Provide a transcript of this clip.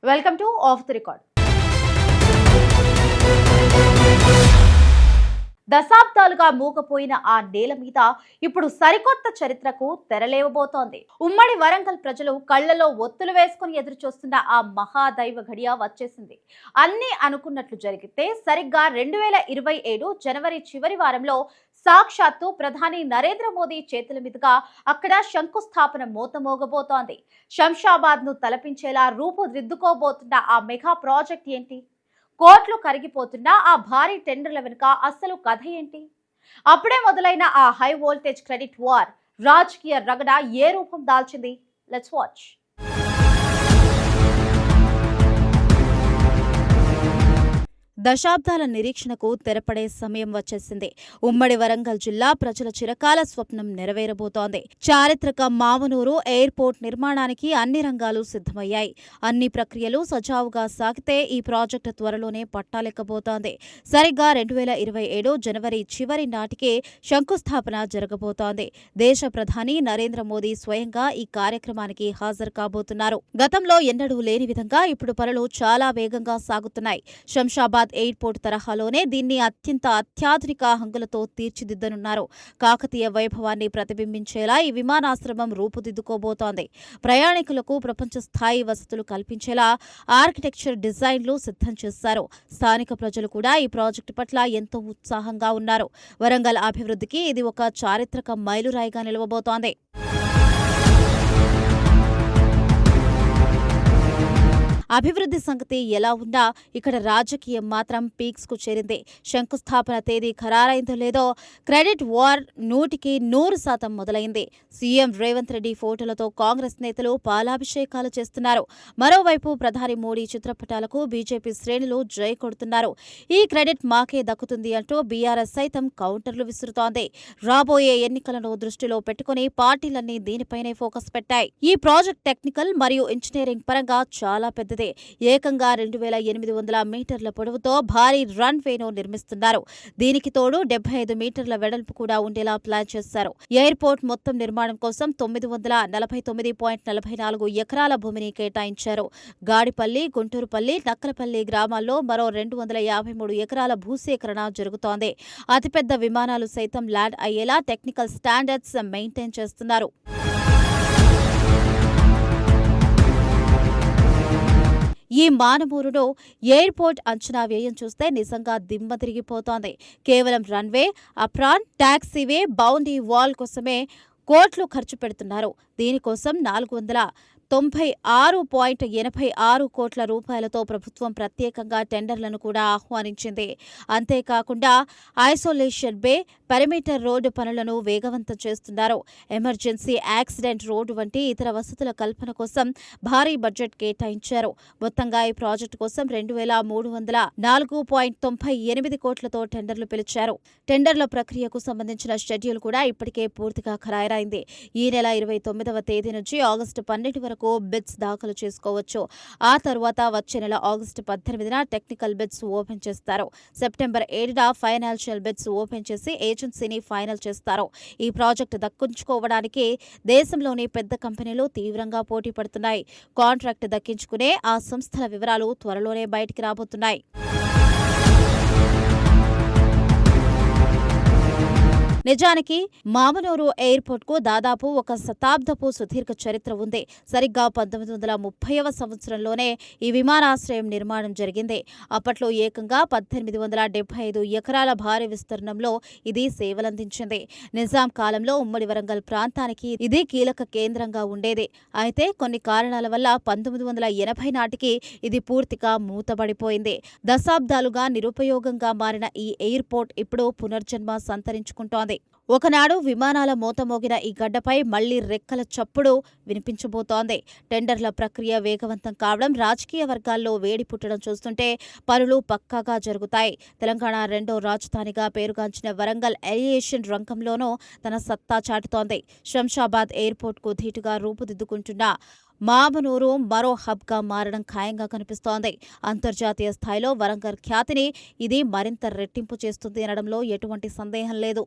Welcome to of the record. దశాబ్దాలుగా మూగపోయిన ఆ నేల మీద ఇప్పుడు సరికొత్త చరిత్రకు తెరలేవబోతోంది. ఉమ్మడి వరంగల్ ప్రజలు కళ్లలో ఒత్తులు వేసుకుని ఎదురు చూస్తున్న ఆ మహాదైవ ఘడియ వచ్చేసింది. అన్నీ అనుకున్నట్లు జరిగితే సరిగ్గా 2027 జనవరి చివరి వారంలో సాక్షాత్తు ప్రధాని నరేంద్ర మోదీ చేతుల మీదుగా అక్కడ శంకుస్థాపన మోతమోగబోతోంది. శంషాబాద్ ను తలపించేలా రూపుదిద్దుకోబోతున్న ఆ మెగా ప్రాజెక్ట్ ఏంటి? కోట్లు కరిగిపోతున్న ఆ భారీ టెండర్ల వెనుక అసలు కథ ఏంటి? అప్పుడే మొదలైన ఆ హై వోల్టేజ్ క్రెడిట్ వార్ రాజకీయ రగడ ఏ రూపం దాల్చింది? Let's watch. దశాబ్దాల నిరీక్షణకు తెరపడే సమయం వచ్చేసింది. ఉమ్మడి వరంగల్ జిల్లా ప్రజల చిరకాల స్వప్నం నెరవేరబోతోంది. చారిత్రక మామనూరు ఎయిర్పోర్ట్ నిర్మాణానికి అన్ని రంగాలు సిద్ధమయ్యాయి. అన్ని ప్రక్రియలు సజావుగా సాగితే ఈ ప్రాజెక్టు త్వరలోనే పట్టాలెక్కబోతోంది. సరిగ్గా 2027 జనవరి చివరి నాటికే శంకుస్థాపన జరగబోతోంది. దేశ ప్రధాని నరేంద్ర మోదీ స్వయంగా ఈ కార్యక్రమానికి హాజరు కాబోతున్నారు. గతంలో ఎన్నడూ లేని విధంగా ఇప్పుడు పనులు చాలా వేగంగా సాగుతున్నాయి. శంషాబాద్ ఎయిర్పోర్ట్ తరహాలోనే దీన్ని అత్యాధునిక హంగులతో తీర్చిదిద్దనున్నారు. కాకతీయ వైభవాన్ని ప్రతిబింబించేలా ఈ విమానాశ్రమం రూపుదిద్దుకోబోతోంది. ప్రయాణికులకు ప్రపంచ స్థాయి వసతులు కల్పించేలా ఆర్కిటెక్చర్ డిజైన్లు సిద్ధం చేశారు. స్థానిక ప్రజలు కూడా ఈ ప్రాజెక్టు పట్ల ఎంతో ఉత్సాహంగా ఉన్నారు. వరంగల్ అభివృద్ధికి ఇది ఒక చారిత్రక మైలురాయిగా నిలవబోతోంది. అభివృద్ధి సంగతి ఎలా ఉన్నా ఇక్కడ రాజకీయం మాత్రం పీక్స్ కు చేరింది. శంకుస్థాపన తేదీ ఖరారైందో లేదో క్రెడిట్ వార్ 100% మొదలైంది. సీఎం రేవంత్ రెడ్డి ఫోటోలతో కాంగ్రెస్ నేతలు పాలాభిషేకాలు చేస్తున్నారు. మరోవైపు ప్రధాని మోడీ చిత్రపటాలకు బీజేపీ శ్రేణులు జై కొడుతున్నారు. ఈ క్రెడిట్ మాకే దక్కుతుంది అంటూ బీఆర్ఎస్ సైతం కౌంటర్లు విసురుతోంది. రాబోయే ఎన్నికలను దృష్టిలో పెట్టుకుని పార్టీలన్నీ దీనిపైనే ఫోకస్ పెట్టాయి. ఈ ప్రాజెక్ట్ టెక్నికల్ మరియు ఇంజనీరింగ్ పరంగా చాలా పెద్దది. ఏకంగా 2800 మీటర్ల పొడవుతో భారీ రన్ వేను నిర్మిస్తున్నారు. దీనికి తోడు 75 మీటర్ల వెడల్పు కూడా ఉండేలా ప్లాన్ చేశారు. ఎయిర్పోర్ట్ మొత్తం నిర్మాణం కోసం 949.44 ఎకరాల భూమిని కేటాయించారు. గాడిపల్లి, గుంటూరుపల్లి, నక్కలపల్లి గ్రామాల్లో మరో 253 ఎకరాల భూసేకరణ జరుగుతోంది. అతిపెద్ద విమానాలు సైతం ల్యాండ్ అయ్యేలా టెక్నికల్ స్టాండర్డ్స్ మెయింటైన్ చేస్తున్నారు. ఈ మానమూరులో ఎయిర్పోర్ట్ అంచనా వ్యయం చూస్తే నిజంగా దిమ్మ తిరిగిపోతోంది. కేవలం రన్వే, అప్రాన్, టాక్సీవే, బౌండరీ వాల్ కోసమే కోట్లు ఖర్చు పెడుతున్నారు. దీనికోసం 496.86 కోట్ల రూపాయలతో ప్రభుత్వం ప్రత్యేకంగా టెండర్లను కూడా ఆహ్వానించింది. అంతేకాకుండా ఐసోలేషన్ బే, పెరిమీటర్ రోడ్డు పనులను వేగవంతం చేస్తున్నారు. ఎమర్జెన్సీ యాక్సిడెంట్ రోడ్డు వంటి ఇతర వసతుల కల్పన కోసం భారీ బడ్జెట్ కేటాయించారు. మొత్తంగా ఈ ప్రాజెక్టు కోసం 2304.98 కోట్లతో టెండర్లు పిలిచారు. టెండర్ల ప్రక్రియకు సంబంధించిన షెడ్యూల్ కూడా ఇప్పటికే పూర్తిగా ఖరారైంది. ఈ నెల 29వ తేదీ నుంచి ఆగస్టు 12 వరకు బిడ్స్ దాఖలు చేసుకోవచ్చు. ఆ తర్వాత వచ్చే నెల ఆగస్టు 18న టెక్నికల్ బిడ్స్ ఓపెన్ చేస్తారు. సెప్టెంబర్ 7న ఫైనాన్షియల్ బిడ్స్ ఓపెన్ చేసి ఏజెన్సీని ఫైనల్ చేస్తారు. ఈ ప్రాజెక్టు దక్కించుకోవడానికి దేశంలోని పెద్ద కంపెనీలు తీవ్రంగా పోటీ పడుతున్నాయి. కాంట్రాక్టు దక్కించుకునే ఆ సంస్థల వివరాలు త్వరలోనే బయటికి రాబోతున్నాయి. నిజానికి మామనూరు ఎయిర్పోర్ట్ కు దాదాపు ఒక శతాబ్దపు సుదీర్ఘ చరిత్ర ఉంది. సరిగ్గా 1930వ సంవత్సరంలోనే ఈ విమానాశ్రయం నిర్మాణం జరిగింది. అప్పట్లో ఏకంగా 1875 ఎకరాల భారీ విస్తీర్ణంలో ఇది సేవలందించింది. నిజాం కాలంలో ఉమ్మడి వరంగల్ ప్రాంతానికి ఇది కీలక కేంద్రంగా ఉండేది. అయితే కొన్ని కారణాల వల్ల 1980 నాటికి ఇది పూర్తిగా మూతబడిపోయింది. దశాబ్దాలుగా నిరుపయోగంగా మారిన ఈ ఎయిర్పోర్ట్ ఇప్పుడు పునర్జన్మ సంతరించుకుంటోంది. ఒకనాడు విమానాల మోతమోగిన ఈ గడ్డపై మళ్లీ రెక్కల చప్పుడు వినిపించబోతోంది. టెండర్ల ప్రక్రియ వేగవంతం కావడం, రాజకీయ వర్గాల్లో వేడి పుట్టడం చూస్తుంటే పనులు పక్కాగా జరుగుతాయి. తెలంగాణ రెండో రాజధానిగా పేరుగాంచిన వరంగల్ ఏవియేషన్ రంగంలోనూ తన సత్తా చాటుతోంది. శంషాబాద్ ఎయిర్పోర్ట్కు ధీటుగా రూపుదిద్దుకుంటున్న మామనూరు మరో హబ్గా మారడం ఖాయంగా కనిపిస్తోంది. అంతర్జాతీయ స్థాయిలో వరంగల్ ఖ్యాతిని ఇది మరింత రెట్టింపు చేస్తుంది అనడంలో ఎటువంటి సందేహం లేదు.